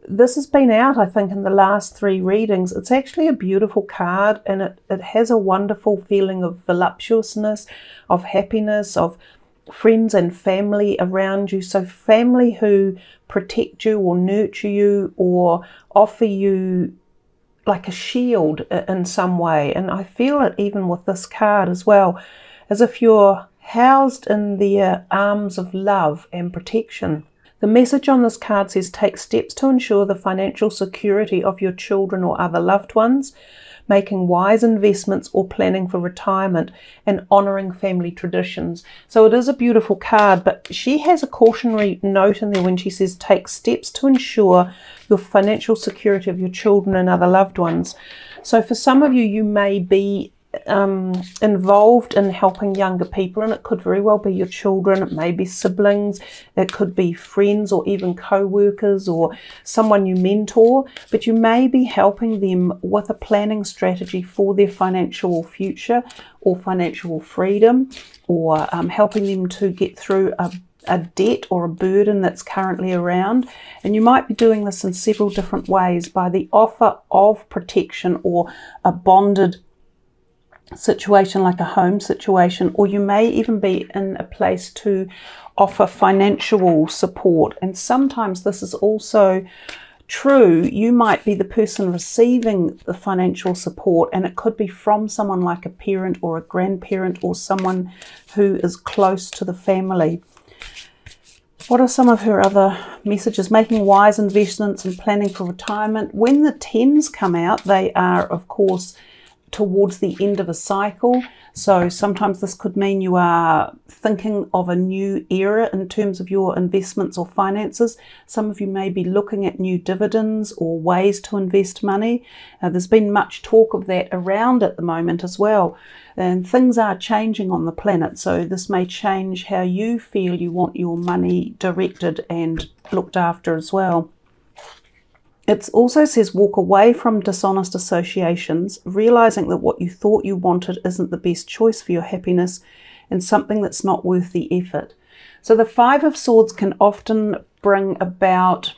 this has been out, I think, in the last 3 readings. It's actually a beautiful card, and it has a wonderful feeling of voluptuousness, of happiness, of friends and family around you. So family who protect you or nurture you or offer you like a shield in some way. And I feel it even with this card as well, as if you're housed in their arms of love and protection. The message on this card says, take steps to ensure the financial security of your children or other loved ones, making wise investments or planning for retirement, and honouring family traditions. So it is a beautiful card, but she has a cautionary note in there when she says, take steps to ensure your financial security of your children and other loved ones. So for some of you, you may be involved in helping younger people, and it could very well be your children, it may be siblings, it could be friends or even co-workers or someone you mentor, but you may be helping them with a planning strategy for their financial future or financial freedom, or helping them to get through a debt or a burden that's currently around. And you might be doing this in several different ways, by the offer of protection or a bonded situation like a home situation, or you may even be in a place to offer financial support. And sometimes this is also true. You might be the person receiving the financial support, and it could be from someone like a parent or a grandparent or someone who is close to the family. What are some of her other messages? Making wise investments and planning for retirement. When the 10s come out, they are, of course, towards the end of a cycle. So sometimes this could mean you are thinking of a new era in terms of your investments or finances. Some of you may be looking at new dividends or ways to invest money. There's been much talk of that around at the moment as well. And things are changing on the planet. So this may change how you feel you want your money directed and looked after as well. It also says walk away from dishonest associations, realizing that what you thought you wanted isn't the best choice for your happiness and something that's not worth the effort. So the 5 of Swords can often bring about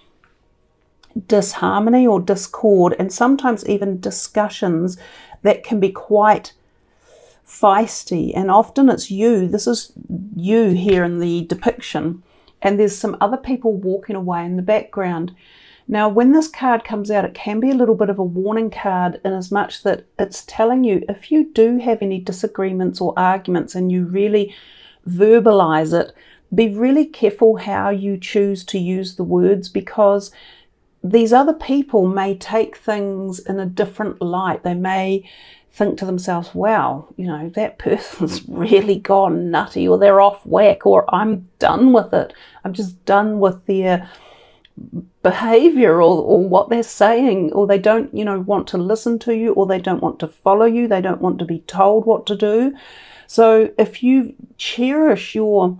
disharmony or discord, and sometimes even discussions that can be quite feisty. And often it's you. This is you here in the depiction, and there's some other people walking away in the background. Now, when this card comes out, it can be a little bit of a warning card, in as much that it's telling you, if you do have any disagreements or arguments and you really verbalize it, be really careful how you choose to use the words, because these other people may take things in a different light. They may think to themselves, wow, you know, that person's really gone nutty, or they're off whack, or I'm done with it. I'm just done with their behavior or what they're saying, or they don't, you know, want to listen to you, or they don't want to follow you, they don't want to be told what to do. So if you cherish your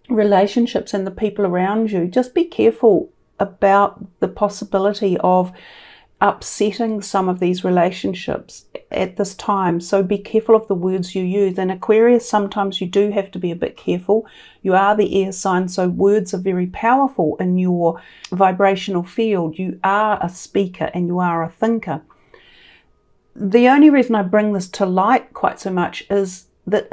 relationships and the people around you, just be careful about the possibility of upsetting some of these relationships at this time. So be careful of the words you use. And Aquarius, sometimes you do have to be a bit careful. You are the air sign, so words are very powerful in your vibrational field. You are a speaker and you are a thinker. The only reason I bring this to light quite so much is that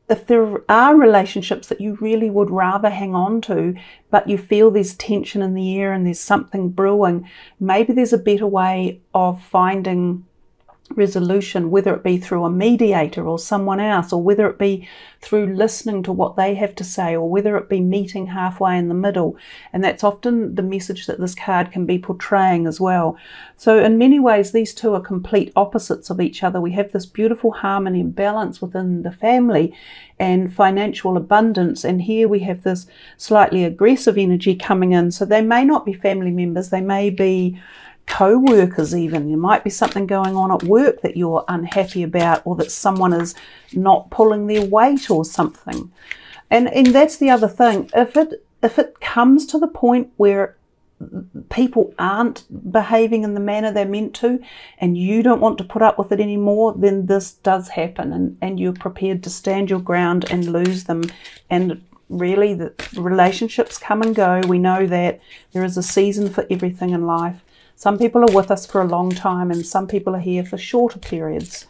if there are relationships that you really would rather hang on to, but you feel there's tension in the air and there's something brewing, maybe there's a better way of finding resolution, whether it be through a mediator or someone else, or whether it be through listening to what they have to say, or whether it be meeting halfway in the middle. And that's often the message that this card can be portraying as well. So in many ways, these two are complete opposites of each other. We have this beautiful harmony and balance within the family and financial abundance, and here we have this slightly aggressive energy coming in. So they may not be family members, they may be co-workers even. There might be something going on at work that you're unhappy about, or that someone is not pulling their weight or something. And that's the other thing. If it comes to the point where people aren't behaving in the manner they're meant to, and you don't want to put up with it anymore, then this does happen, and you're prepared to stand your ground and lose them and really, the relationships come and go. We know that there is a season for everything in life. Some people are with us for a long time and some people are here for shorter periods.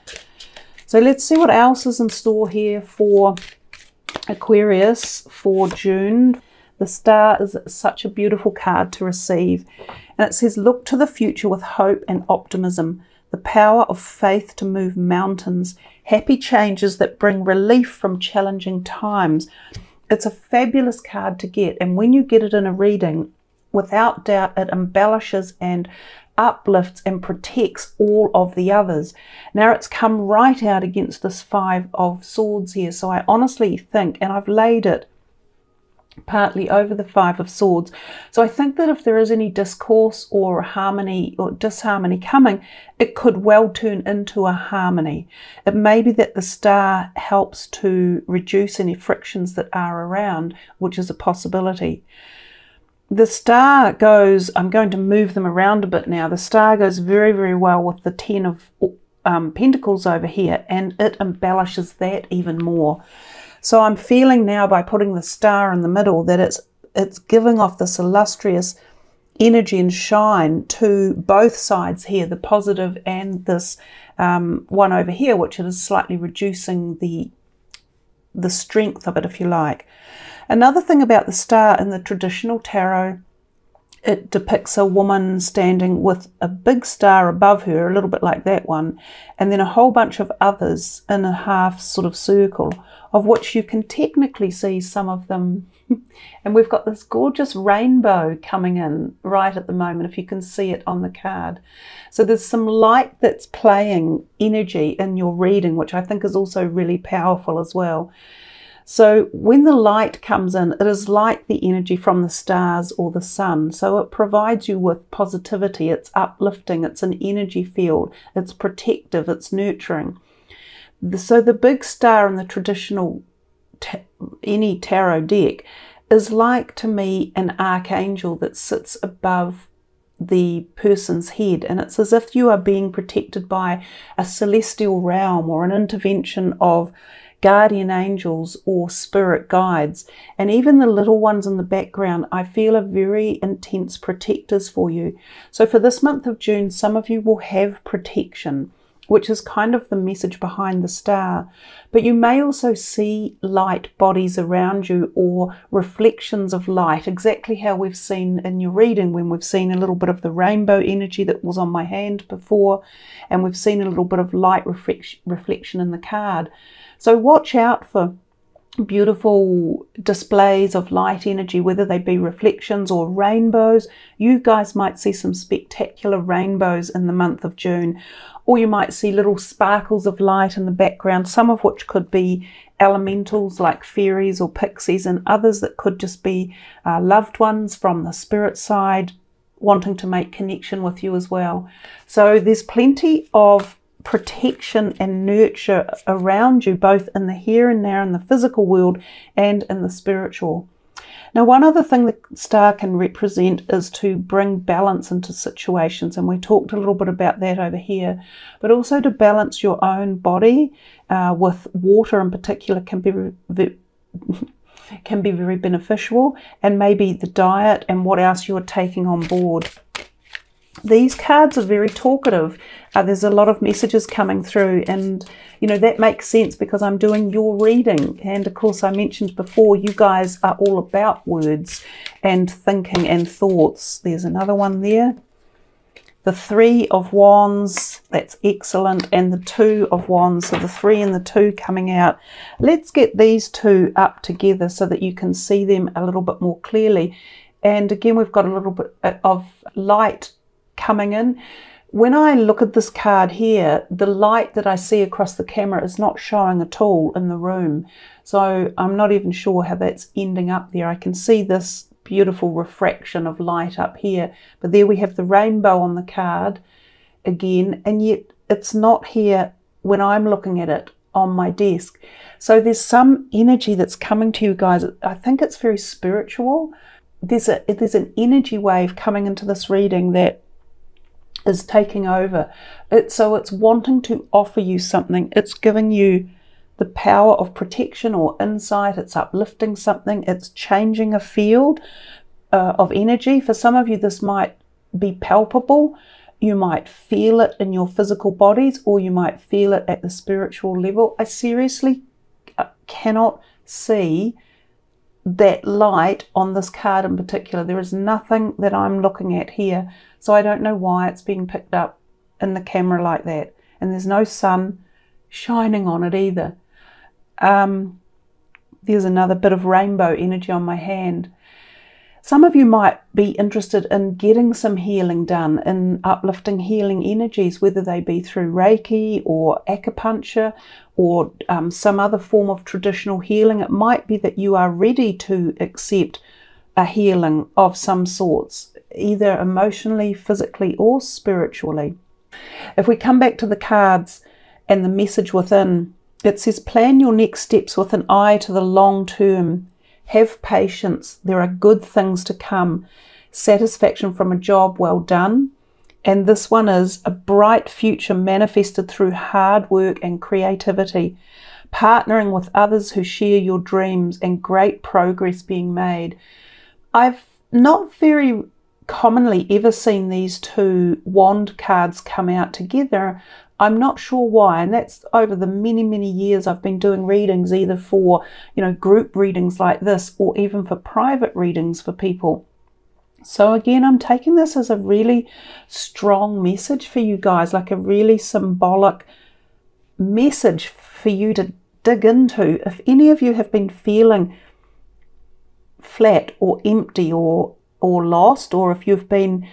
So let's see what else is in store here for Aquarius for June. The Star is such a beautiful card to receive. And it says, look to the future with hope and optimism, the power of faith to move mountains, happy changes that bring relief from challenging times. It's a fabulous card to get. And when you get it in a reading, without doubt, it embellishes and uplifts and protects all of the others. Now it's come right out against this 5 of Swords here. So I honestly think, and I've laid it partly over the 5 of Swords. So I think that if there is any discourse or harmony or disharmony coming, it could well turn into a harmony. It may be that the Star helps to reduce any frictions that are around, which is a possibility. The Star goes, I'm going to move them around a bit now. The Star goes very, very well with the 10 of Pentacles over here, and it embellishes that even more. So I'm feeling now by putting the Star in the middle that it's giving off this illustrious energy and shine to both sides here, the positive and this one over here, which is slightly reducing the strength of it, if you like. Another thing about the Star in the traditional tarot, it depicts a woman standing with a big star above her, a little bit like that one, and then a whole bunch of others in a half sort of circle, of which you can technically see some of them. And we've got this gorgeous rainbow coming in right at the moment, if you can see it on the card. So there's some light that's playing energy in your reading, which I think is also really powerful as well. So when the light comes in, it is like the energy from the stars or the sun. So it provides you with positivity. It's uplifting. It's an energy field. It's protective. It's nurturing. So the big star in the traditional any tarot deck is like, to me, an archangel that sits above the person's head, and it's as if you are being protected by a celestial realm or an intervention of guardian angels or spirit guides. And even the little ones in the background, I feel, are very intense protectors for you. So for this month of June, some of you will have protection, which is kind of the message behind the Star. But you may also see light bodies around you or reflections of light, exactly how we've seen in your reading when we've seen a little bit of the rainbow energy that was on my hand before, and we've seen a little bit of light reflection in the card. So watch out for beautiful displays of light energy, whether they be reflections or rainbows. You guys might see some spectacular rainbows in the month of June, or you might see little sparkles of light in the background, some of which could be elementals like fairies or pixies, and others that could just be loved ones from the spirit side wanting to make connection with you as well. So there's plenty of protection and nurture around you, both in the here and now, in the physical world and in the spiritual. Now, one other thing the Star can represent is to bring balance into situations, and we talked a little bit about that over here, but also to balance your own body with water in particular can be very beneficial, and maybe the diet and what else you're taking on board. These cards are very talkative. There's a lot of messages coming through, and you know that makes sense because I'm doing your reading, and of course I mentioned before you guys are all about words and thinking and thoughts. There's another one there, the 3 of Wands, that's excellent, and the 2 of Wands, so the 3 and the 2 coming out. Let's get these two up together so that you can see them a little bit more clearly. And again, we've got a little bit of light coming in. When I look at this card here, the light that I see across the camera is not showing at all in the room. So I'm not even sure how that's ending up there. I can see this beautiful refraction of light up here, but there we have the rainbow on the card again, and yet it's not here when I'm looking at it on my desk. So there's some energy that's coming to you guys. I think it's very spiritual. There's an energy wave coming into this reading that is taking over. So it's wanting to offer you something. It's giving you the power of protection or insight. It's uplifting something. It's changing a field of energy. For some of you, this might be palpable. You might feel it in your physical bodies, or you might feel it at the spiritual level. I seriously cannot see that light on this card in particular. There is nothing that I'm looking at here, so I don't know why it's being picked up in the camera like that. And there's no sun shining on it either. There's another bit of rainbow energy on my hand. Some of you might be interested in getting some healing done, in uplifting healing energies, whether they be through Reiki or acupuncture or some other form of traditional healing. It might be that you are ready to accept a healing of some sorts, either emotionally, physically, or spiritually. If we come back to the cards and the message within, it says, plan your next steps with an eye to the long term. Have patience. There are good things to come. Satisfaction from a job well done. And this one is a bright future manifested through hard work and creativity. Partnering with others who share your dreams and great progress being made. I've not very commonly ever seen these two wand cards come out together. I'm not sure why, and that's over the many years I've been doing readings, either for, group readings like this, or even for private readings for people. So again, I'm taking this as a really strong message for you guys, like a really symbolic message for you to dig into. If any of you have been feeling flat or empty or lost, or if you've been,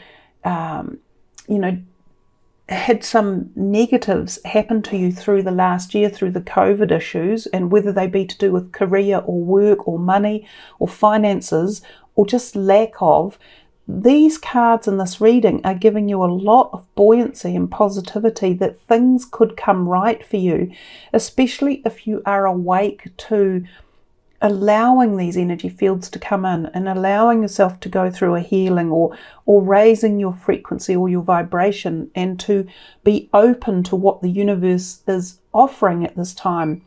had some negatives happen to you through the last year, through the COVID issues, and whether they be to do with career or work or money or finances or just lack of, these cards in this reading are giving you a lot of buoyancy and positivity that things could come right for you, especially if you are awake to allowing these energy fields to come in and allowing yourself to go through a healing or raising your frequency or your vibration, and to be open to what the universe is offering at this time.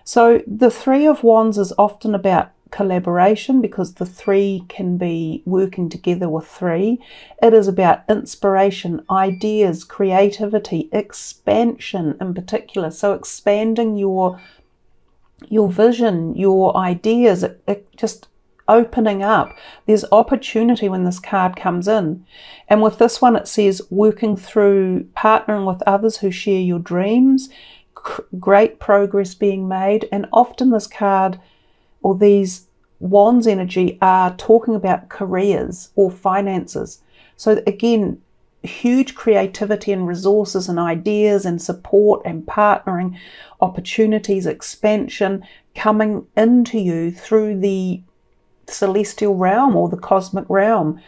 So the Three of Wands is often about collaboration, because the three can be working together with three. It is about inspiration, ideas, creativity, expansion in particular. So expanding your vision, your ideas, just opening up. There's opportunity when this card comes in. And with this one, it says working through, partnering with others who share your dreams, great progress being made. And often this card, or these wands energy, are talking about careers or finances. So again, huge creativity and resources and ideas and support and partnering, opportunities, expansion coming into you through the celestial realm or the cosmic realm.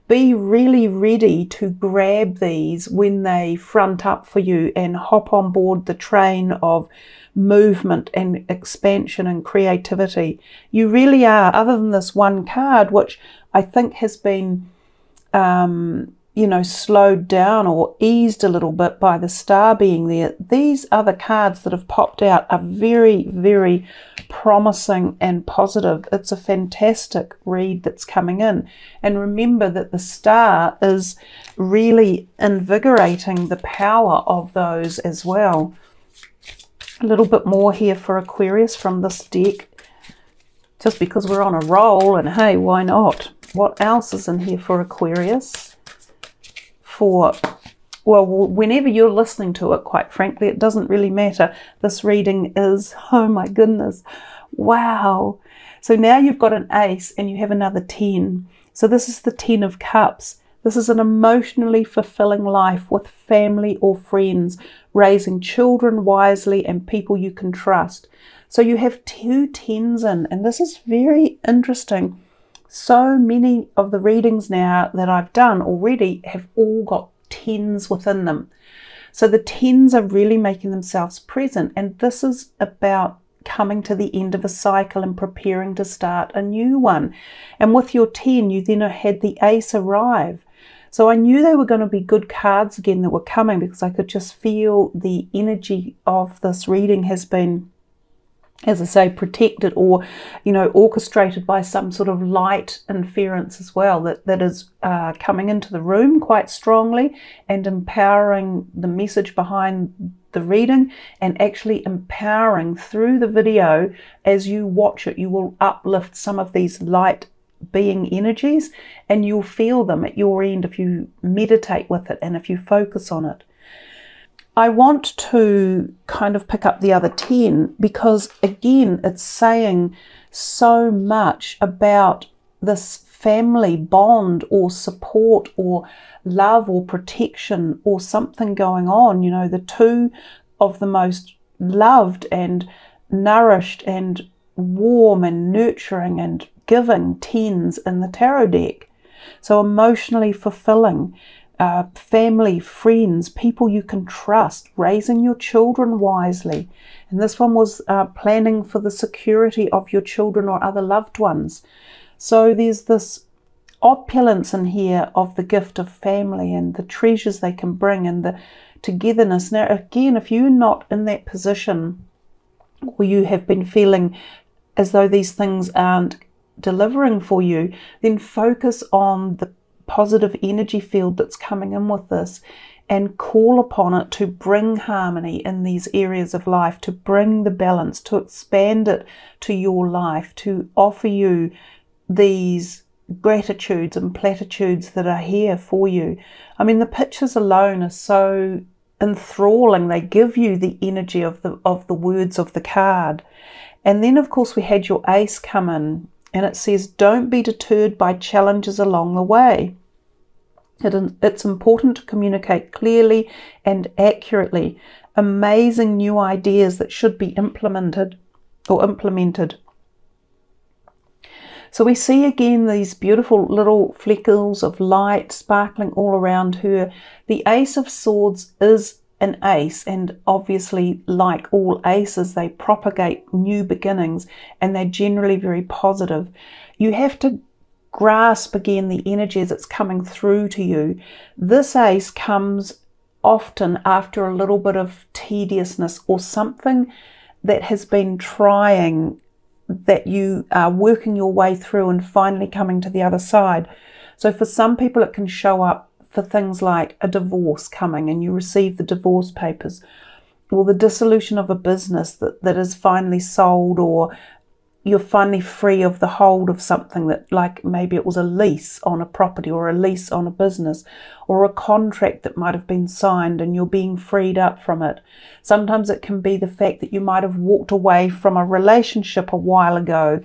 Be really ready to grab these when they front up for you and hop on board the train of movement and expansion and creativity. You really are, other than this one card, which I think has been slowed down or eased a little bit by the star being there. These other cards that have popped out are very, very promising and positive. It's a fantastic read that's coming in. And remember that the star is really invigorating the power of those as well. A little bit more here for Aquarius from this deck, just because we're on a roll, and hey, why not? What else is in here for Aquarius? Whenever you're listening to it, quite frankly, it doesn't really matter. This reading is, oh my goodness, wow. So now you've got an ace and you have another 10. So this is the 10 of Cups. This is an emotionally fulfilling life with family or friends, raising children wisely and people you can trust. So you have two 10s in, and this is very interesting. So many of the readings now that I've done already have all got 10s within them. So the 10s are really making themselves present, and this is about coming to the end of a cycle and preparing to start a new one. And with your 10, you then had the ace arrive. So I knew they were going to be good cards again that were coming, because I could just feel the energy of this reading has been as I say, protected or, orchestrated by some sort of light interference as well that is coming into the room quite strongly and empowering the message behind the reading, and actually empowering through the video. As you watch it, you will uplift some of these light being energies, and you'll feel them at your end if you meditate with it and if you focus on it. I want to kind of pick up the other 10 because, again, it's saying so much about this family bond or support or love or protection or something going on. The two of the most loved and nourished and warm and nurturing and giving 10s in the tarot deck. So emotionally fulfilling. Family, friends, people you can trust, raising your children wisely. And this one was planning for the security of your children or other loved ones. So there's this opulence in here of the gift of family and the treasures they can bring and the togetherness. Now, again, if you're not in that position or you have been feeling as though these things aren't delivering for you, then focus on the positive energy field that's coming in with this and call upon it to bring harmony in these areas of life, to bring the balance, to expand it to your life, to offer you these gratitudes and platitudes that are here for you. I mean, the pictures alone are so enthralling. They give you the energy of the words of the card. And then, of course, we had your ace come in. And it says, don't be deterred by challenges along the way. It's important to communicate clearly and accurately. Amazing new ideas that should be implemented. So we see again these beautiful little fleckles of light sparkling all around her. The Ace of Swords is an ace, and obviously, like all aces, they propagate new beginnings and they're generally very positive. You have to grasp again the energy as it's coming through to you. This ace comes often after a little bit of tediousness or something that has been trying, that you are working your way through and finally coming to the other side. So for some people it can show up for things like a divorce coming and you receive the divorce papers, or the dissolution of a business that is finally sold, or you're finally free of the hold of something that, like maybe it was a lease on a property or a lease on a business or a contract that might have been signed and you're being freed up from it. Sometimes it can be the fact that you might have walked away from a relationship a while ago,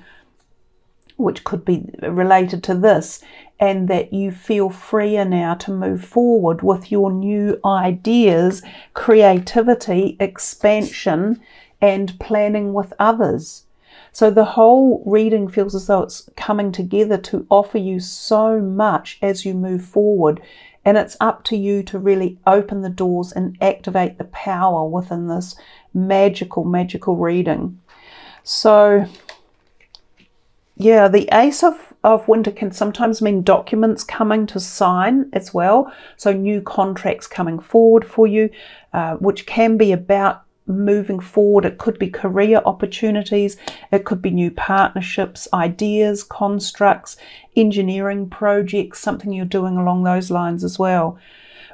which could be related to this, and that you feel freer now to move forward with your new ideas, creativity, expansion, and planning with others. So the whole reading feels as though it's coming together to offer you so much as you move forward, and it's up to you to really open the doors and activate the power within this magical reading. So yeah, the Ace of Winter can sometimes mean documents coming to sign as well. So new contracts coming forward for you, which can be about moving forward. It could be career opportunities. It could be new partnerships, ideas, constructs, engineering projects, something you're doing along those lines as well.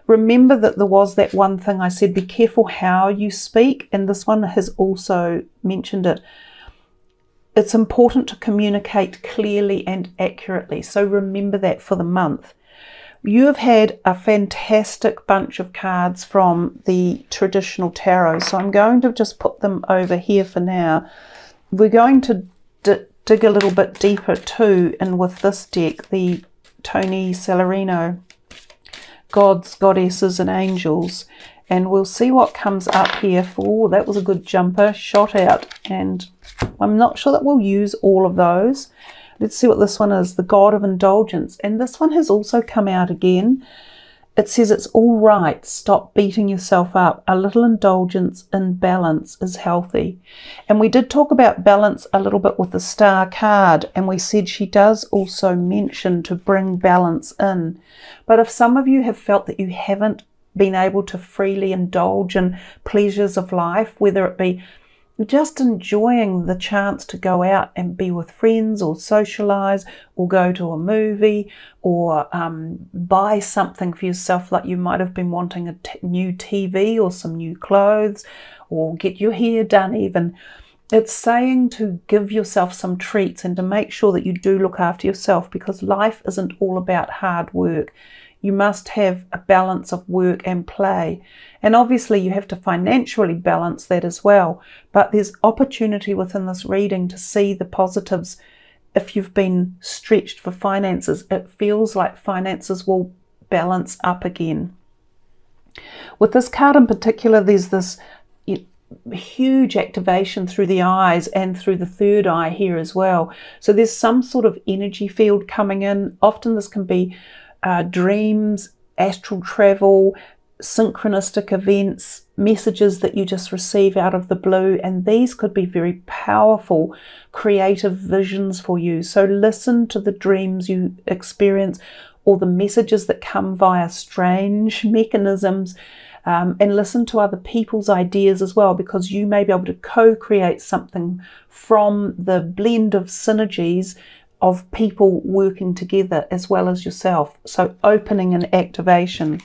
Remember that there was that one thing I said, be careful how you speak. And this one has also mentioned it. It's important to communicate clearly and accurately. So remember that for the month. You have had a fantastic bunch of cards from the traditional tarot. So I'm going to just put them over here for now. We're going to dig a little bit deeper too, and with this deck, the Tony Salarino, Gods, Goddesses and Angels. And we'll see what comes up here for, that was a good jumper, shot out, and I'm not sure that we'll use all of those. Let's see what this one is, the God of Indulgence. And this one has also come out again. It says it's all right, stop beating yourself up. A little indulgence in balance is healthy. And we did talk about balance a little bit with the Star card, and we said she does also mention to bring balance in. But if some of you have felt that you haven't been able to freely indulge in pleasures of life, whether it be just enjoying the chance to go out and be with friends or socialize or go to a movie or buy something for yourself, like you might have been wanting a new TV or some new clothes or get your hair done even. It's saying to give yourself some treats and to make sure that you do look after yourself, because life isn't all about hard work. You must have a balance of work and play. And obviously you have to financially balance that as well. But there's opportunity within this reading to see the positives. If you've been stretched for finances, it feels like finances will balance up again. With this card in particular, there's this huge activation through the eyes and through the third eye here as well. So there's some sort of energy field coming in. Often this can be dreams, astral travel, synchronistic events, messages that you just receive out of the blue, and these could be very powerful creative visions for you. So listen to the dreams you experience or the messages that come via strange mechanisms, and listen to other people's ideas as well, because you may be able to co-create something from the blend of synergies of people working together as well as yourself. So opening and activation.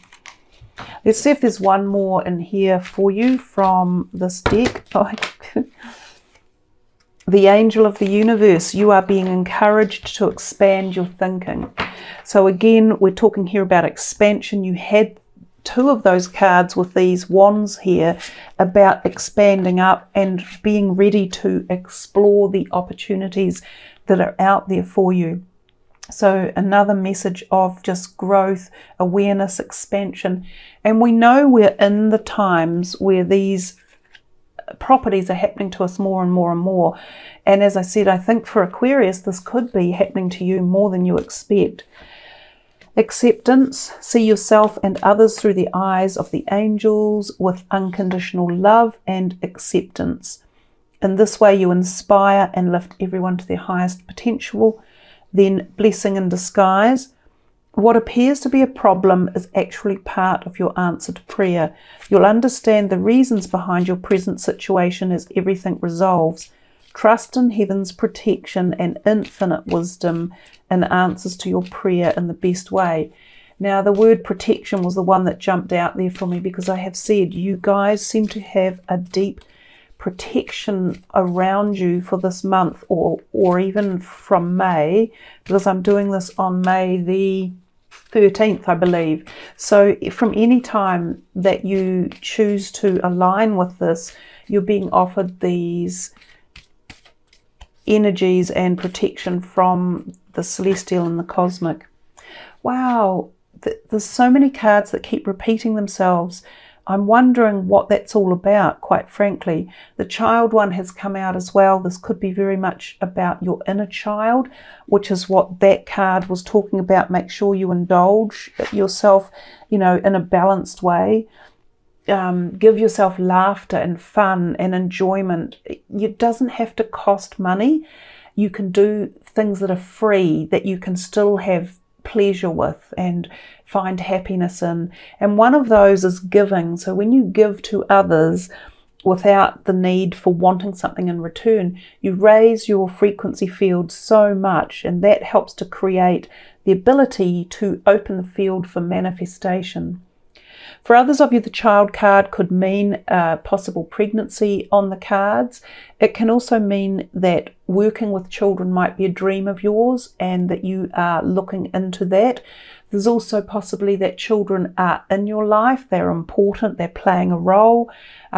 Let's see if there's one more in here for you from this deck. The Angel of the Universe. You are being encouraged to expand your thinking. So again, we're talking here about expansion. You had two of those cards with these wands here about expanding up and being ready to explore the opportunities that are out there for you. So another message of just growth, awareness, expansion. And we know we're in the times where these properties are happening to us more and more and more. And as I said, I think for Aquarius, this could be happening to you more than you expect. Acceptance. See yourself and others through the eyes of the angels with unconditional love and acceptance. In this way, you inspire and lift everyone to their highest potential. Then blessing in disguise. What appears to be a problem is actually part of your answered prayer. You'll understand the reasons behind your present situation as everything resolves. Trust in heaven's protection and infinite wisdom in answers to your prayer in the best way. Now, the word protection was the one that jumped out there for me, because I have said you guys seem to have a deep protection around you for this month, or even from May, because I'm doing this on May the 13th, I believe. So from any time that you choose to align with this, you're being offered these energies and protection from the celestial and the cosmic. Wow, there's so many cards that keep repeating themselves. I'm wondering what that's all about, quite frankly. The child one has come out as well. This could be very much about your inner child, which is what that card was talking about. Make sure you indulge yourself, in a balanced way. Give yourself laughter and fun and enjoyment. It doesn't have to cost money. You can do things that are free, that you can still have pleasure with and find happiness in. And one of those is giving. So when you give to others without the need for wanting something in return, you raise your frequency field so much, and that helps to create the ability to open the field for manifestation. For others of you, the child card could mean possible pregnancy on the cards. It can also mean that working with children might be a dream of yours and that you are looking into that. There's also possibly that children are in your life. They're important. They're playing a role.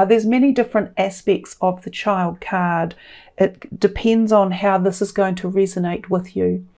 There's many different aspects of the child card. It depends on how this is going to resonate with you.